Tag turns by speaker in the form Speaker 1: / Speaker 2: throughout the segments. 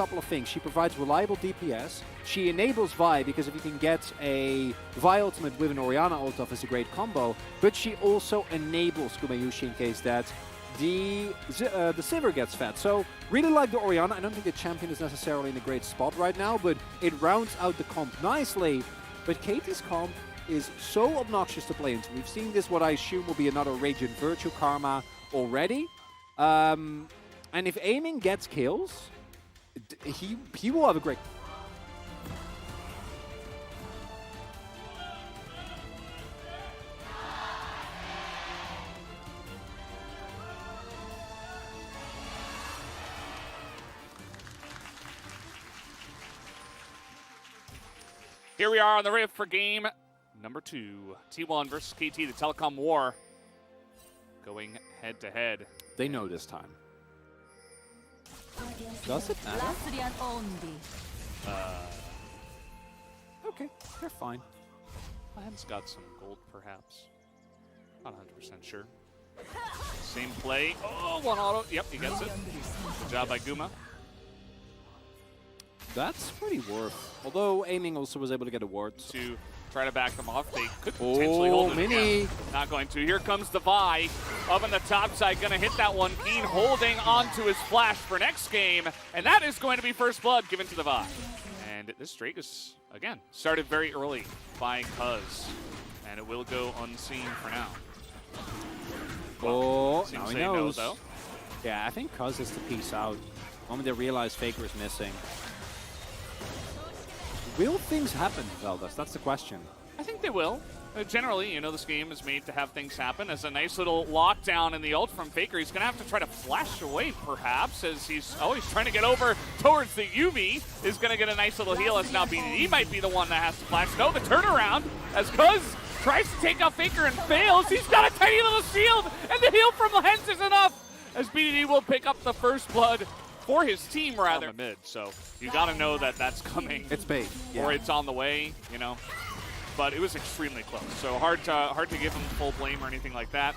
Speaker 1: couple of things. She provides reliable DPS. She enables Vi, because if you can get a Vi ultimate with an Orianna ult off, it's a great combo. But she also enables Gumayushi in case that the Sivir gets fed. So really like the Orianna. I don't think the champion is necessarily in a great spot right now, but it rounds out the comp nicely. But KT's comp is so obnoxious to play into. We've seen this, what I assume will be another Radiant Virtue Karma already. And if aiming gets kills, he will have a great...
Speaker 2: Here we are on the Rift for game number 2. T1 versus KT, the Telecom War. Going head to head.
Speaker 1: They know this time. Does it matter? Okay, they're fine.
Speaker 2: Lion's got some gold, perhaps. Not 100% sure. Same play. Oh, one auto. Yep, he gets it. Good job by Guma.
Speaker 1: That's pretty worth. Although aiming also was able to get a ward.
Speaker 2: To try to back them off. They could potentially hold it.
Speaker 1: Mini.
Speaker 2: Yeah, not going to. Here comes the Vi. Up on the top side, going to hit that one. Keen holding onto his flash for next game. And that is going to be first blood given to the Vi. And this Drake is, again, started very early by Cuz. And it will go unseen for now.
Speaker 1: Oh, now he knows.
Speaker 2: No, though.
Speaker 1: Yeah, I think Cuz is the piece out. The moment they realize Faker is missing. Will things happen, Veldas? That's the question.
Speaker 2: I think they will. Generally, you know, this game is made to have things happen. As a nice little lockdown in the ult from Faker, he's going to have to try to flash away, perhaps, as he's trying to get over towards the UV. Is going to get a nice little heal as now BDD might be the one that has to flash. No, the turnaround as Cuz tries to take out Faker and fails. He's got a tiny little shield, and the heal from Lens is enough, as BDD will pick up the first blood for his team, rather. Mid, so you got to know that that's coming.
Speaker 1: It's bait, yeah.
Speaker 2: Or it's on the way, you know. But it was extremely close, so hard to give him full blame or anything like that.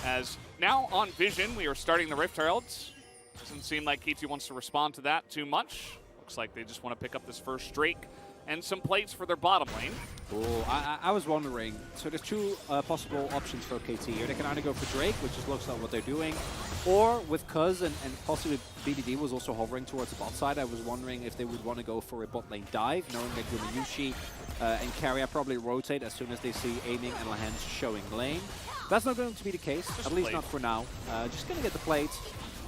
Speaker 2: As now on Vision, we are starting the Rift Heralds. Doesn't seem like KT wants to respond to that too much. Looks like they just want to pick up this first Drake and some plates for their bottom lane.
Speaker 1: Oh, I was wondering. So there's two possible options for KT here. They can either go for Drake, which just looks like what they're doing, or with Cuz and possibly BDD was also hovering towards the bot side. I was wondering if they would want to go for a bot lane dive, knowing that Gumayushi and Carrier probably rotate as soon as they see aiming and Lahens showing lane. That's not going to be the case, at least not for now. Just going to get the plates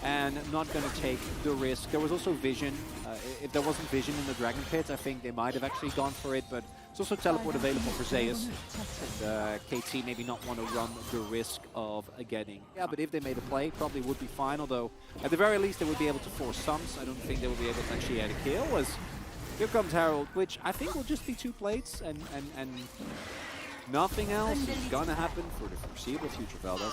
Speaker 1: and not going to take the risk. There was also Vision. If there wasn't Vision in the Dragon Pit, I think they might have actually gone for it, but it's also teleport available for Zeus. And KT maybe not want to run the risk of getting. Yeah, but if they made a play, probably would be fine, although at the very least they would be able to force sums. I don't think they would be able to actually get a kill, as here comes Herald, which I think will just be 2 plates and nothing else is gonna happen for the foreseeable future, Veldas.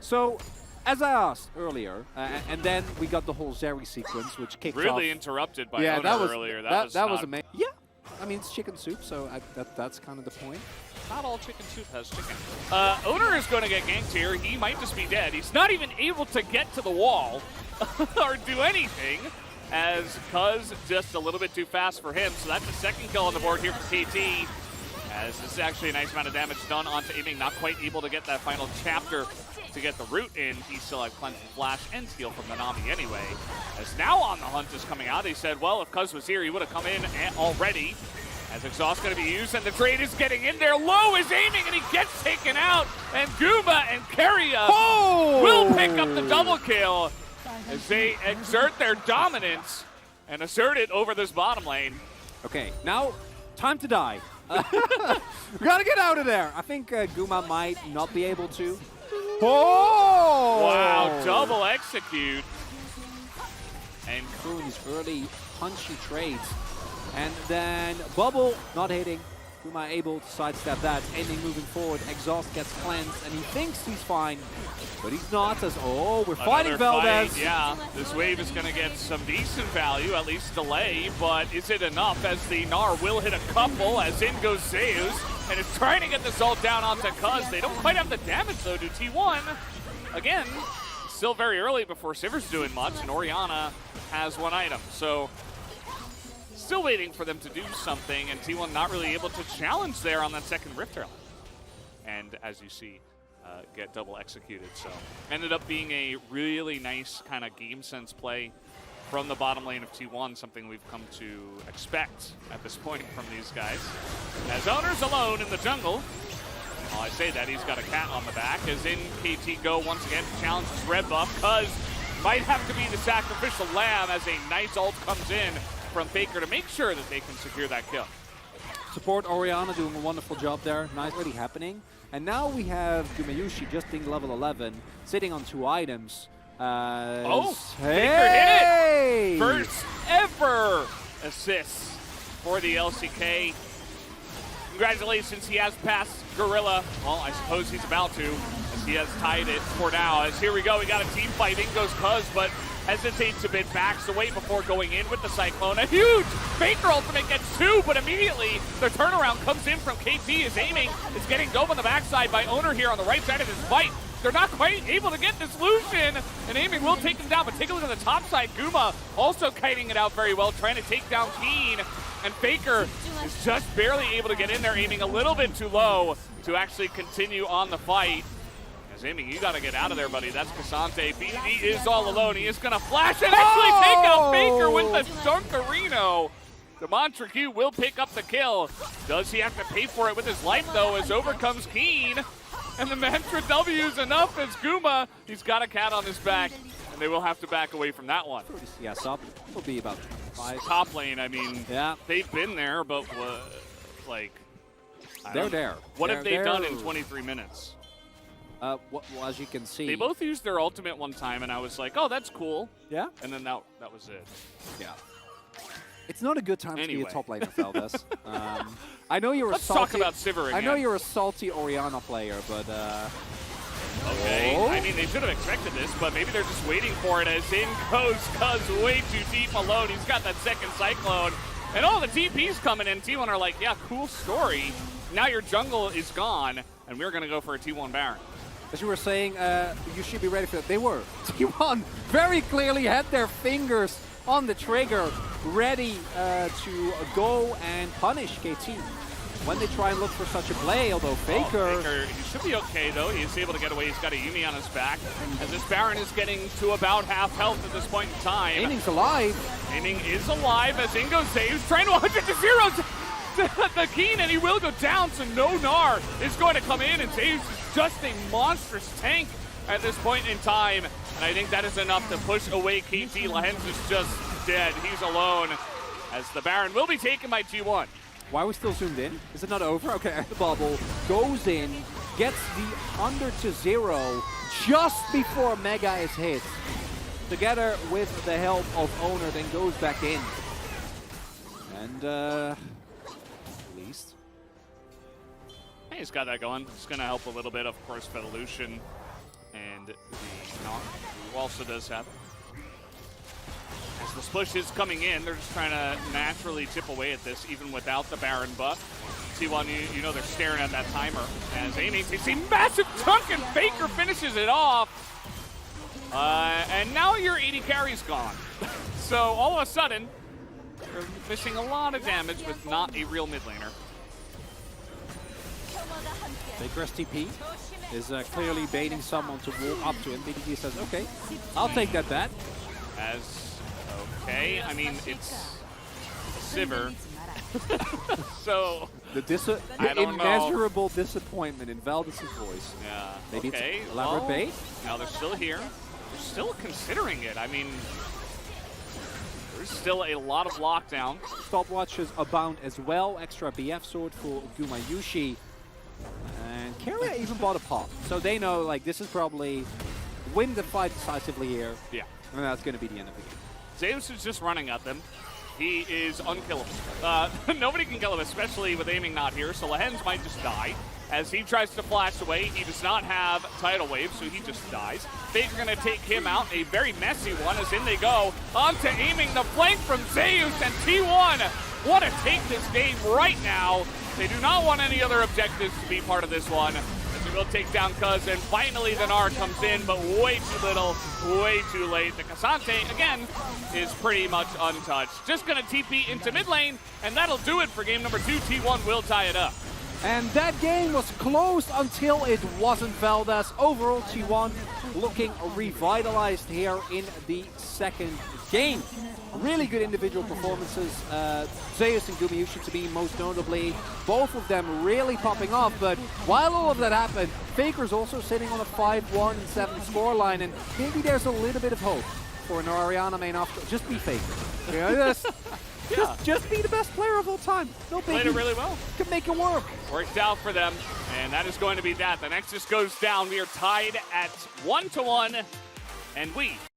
Speaker 1: So, as I asked earlier, and then we got the whole Zeri sequence, which kicked off.
Speaker 2: Really interrupted by Owner earlier. That
Speaker 1: was amazing. Yeah, I mean, it's chicken soup, so that's kind of the point.
Speaker 2: Not all chicken soup has chicken. Owner is going to get ganked here. He might just be dead. He's not even able to get to the wall or do anything, as Cuz just a little bit too fast for him. So that's the second kill on the board here for KT. As this is actually a nice amount of damage done onto aiming, not quite able to get that final chapter to get the root in. He still had Cleanse and Flash and Steal from the Nami anyway. As now on the hunt is coming out, he said, well, if Cuz was here, he would have come in already. As Exhaust going to be used, and the trade is getting in there. Low is aiming, and he gets taken out. And Guma and Keria will pick up the double kill as they exert their dominance and assert it over this bottom lane.
Speaker 1: Okay, now time to die. We gotta get out of there. I think Guma might not be able to. Oh!
Speaker 2: Wow, double execute.
Speaker 1: And Kroon's early punchy trades. And then Bubble not hitting. Guma able to sidestep that. Aiming moving forward. Exhaust gets cleansed and he thinks he's fine. But he's not, as we're fighting Valdez.
Speaker 2: Yeah, this wave is going to get some decent value, at least delay, but is it enough as the Gnar will hit a couple, as in goes Zeus, and is trying to get this ult down onto Cuz. They don't quite have the damage though to T1. Again, still very early before Sivir's doing much, and Orianna has 1 item. So Still waiting for them to do something, and T1 not really able to challenge there on that second Rift Herald. And as you see, get double executed. So ended up being a really nice kind of game sense play from the bottom lane of T1, something we've come to expect at this point from these guys. As Owner's alone in the jungle. While I say that, he's got a cat on the back, as in KT Go once again challenges red buff, Cuz might have to be the sacrificial lamb as a nice ult comes in from Faker to make sure that they can secure that kill.
Speaker 1: Support Orianna doing a wonderful job there. Nice already happening. And now we have Gumayushi just being level 11, sitting on 2 items.
Speaker 2: Oh,
Speaker 1: hey!
Speaker 2: Faker hit it! First ever assists for the LCK. Congratulations, he has passed Gorilla. Well, I suppose he's about to, as he has tied it for now. As here we go, we got a team fight. In goes Cuz, but hesitates a bit, backs away before going in with the Cyclone. A huge Faker ultimate gets 2, but immediately the turnaround comes in from KT. Is aiming, is getting dove on the backside by Owner here on the right side of this fight. They're not quite able to get this Lucian, and aiming will take him down, but take a look at the top side. Guma also kiting it out very well, trying to take down Keen, and Faker is just barely able to get in there, aiming a little bit too low to actually continue on the fight. Aiming, you got to get out of there, buddy. That's Cassante. BDD is all alone. He is going to flash and actually take out Faker with the Dunkarino. The Montracue will pick up the kill. Does he have to pay for it with his life, though, as overcomes Keen? And the Mantra W is enough as Guma. He's got a cat on his back, and they will have to back away from that one.
Speaker 1: Yeah, sub will be about 5.
Speaker 2: Top lane, I mean,
Speaker 1: yeah,
Speaker 2: they've been there, but like,
Speaker 1: they're there.
Speaker 2: What have they done in 23 minutes?
Speaker 1: Well, as you can see,
Speaker 2: they both used their ultimate one time, and I was like, oh, that's cool.
Speaker 1: Yeah.
Speaker 2: And then that was it.
Speaker 1: Yeah. It's not a good time to be a top laner, Feldes. I know you're
Speaker 2: Let's
Speaker 1: a salty,
Speaker 2: talk about Sivir again.
Speaker 1: I know you're a salty Orianna player, but
Speaker 2: okay. I mean, they should have expected this, but maybe they're just waiting for it, as in goes Cuz way too deep alone. He's got that second Cyclone. And all the TP's coming in. T1 are like, yeah, cool story. Now your jungle is gone, and we're going to go for a T1 Baron.
Speaker 1: As you were saying, you should be ready for that. They were. T1 very clearly had their fingers on the trigger, ready to go and punish KT when they try and look for such a play, although Faker...
Speaker 2: Faker, he should be okay, though. He is able to get away. He's got a Yuumi on his back, as this Baron is getting to about half health at this point in time.
Speaker 1: Aiming's alive.
Speaker 2: Aiming is alive, as Ingo saves, trying to 100-0 the Keen, and he will go down, so no Gnar is going to come in and save just a monstrous tank at this point in time. And I think that is enough to push away KT. Lahens is just dead. He's alone, as the Baron will be taken by T1.
Speaker 1: Why are we still zoomed in? Is it not over? Okay, the bubble goes in, gets the under to 0 just before Mega is hit. Together with the help of Owner, then goes back in. And least.
Speaker 2: Hey, he's got that going. It's going to help a little bit, of course, Fevolution and the Gnar, who also does have it. As the splish is coming in, they're just trying to naturally chip away at this, even without the Baron buff. T1, you know they're staring at that timer. As aiming takes a massive chunk, and Faker finishes it off. And now your 80 carry's gone. So all of a sudden, you're missing a lot of damage with not a real mid laner.
Speaker 1: Faker's TP is clearly baiting someone to walk up to him. BDD says, okay, I'll take that bet.
Speaker 2: Okay, I mean, it's Sivir. So,
Speaker 1: the immeasurable disappointment in Valdez' voice.
Speaker 2: Yeah,
Speaker 1: maybe
Speaker 2: okay.
Speaker 1: It's elaborate bait?
Speaker 2: Now they're still here. They're still considering it. I mean, there's still a lot of lockdown.
Speaker 1: Stopwatches abound as well. Extra BF sword for Gumayushi. And Keria even bought a pop. So they know, like, this is probably win the fight decisively here.
Speaker 2: Yeah.
Speaker 1: And that's going to be the end of the game.
Speaker 2: Zeus is just running at them. He is unkillable. Nobody can kill him, especially with aiming not here, so Lahens might just die. As he tries to flash away, he does not have Tidal Wave, so he just dies. Faker going to take him out, a very messy one, as in they go. Onto aiming the flank from Zeus, and T1 want to take this game right now. They do not want any other objectives to be part of this one. He will take down Cuz, and finally the Gnar comes in, but way too little, way too late. The Cassante, again, is pretty much untouched. Just going to TP into mid lane, and that'll do it for game number 2. T1 will tie it up.
Speaker 1: And that game was close until it wasn't, Valdez. Overall, T1 looking revitalized here in the second game. Really good individual performances. Zeus and Gumayushi to be most notably. Both of them really popping off, but while all of that happened, Faker's also sitting on a 5-1 and 7 scoreline, and maybe there's a little bit of hope for an Orianna main after. Just be Faker. You know, just be the best player of all time. No biggie.
Speaker 2: Played it really well.
Speaker 1: Could make it work.
Speaker 2: Worked out for them, and that is going to be that. The Nexus goes down. We are tied at 1-1, and we